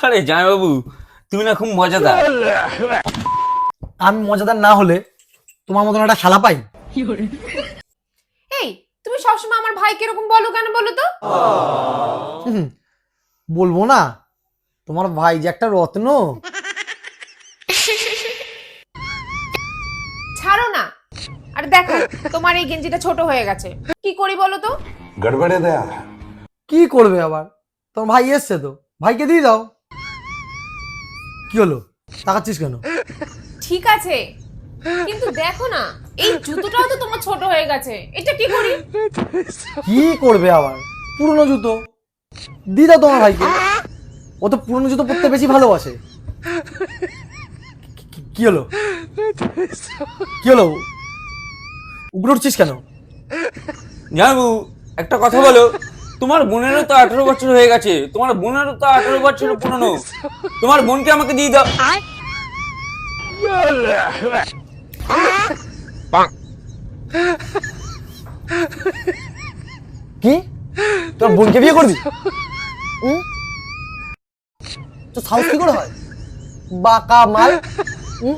আরে জামাইবাবু, তুমি না খুব মজাদার। আমি মজাদার না হলে তোমার মতন একটা শালা পাই? এই, তুমি সবসময় আমার ভাইকে এরকম বলো কেন বলো তো? হুম, বলবো না? তোমার ভাই যে একটা রত্ন। ছাড়ো না। আর দেখো, তোমার এই গেঞ্জিটা ছোট হয়ে গেছে, কি করি বলো তো? गड़बड़े दया কি করবে আবার? তোমার ভাই এসছে তো, ভাইকে দিয়ে দাও। কি হলো, তাকাচ্ছিস কেন? ঠিক আছে, কিন্তু দেখো না, এই জুতোটাও তো তোমার ছোট হয়ে গেছে, এটা কি করি? কি করবে আবার? পুরনো জুতো দিয়ে দাও তোমার ভাইকে, ও তো পুরনো জুতো পরতে বেশি ভালোবাসে। কি হলো, কি হলো, উপরে উঠছিস কেন? জামাইবাবু, একটা কথা বলো, তোমার বোনেরও তো 18 বছর হয়ে গেছে, তোমার বোনেরও তো 18 বছর পুরনো, তোমার বোনকে আমাকে দিয়ে দাও। কি, তোর বোনকে বিয়ে করবি? হুম? তো সাহস কি করে হয়, বাকা মাল। হুম?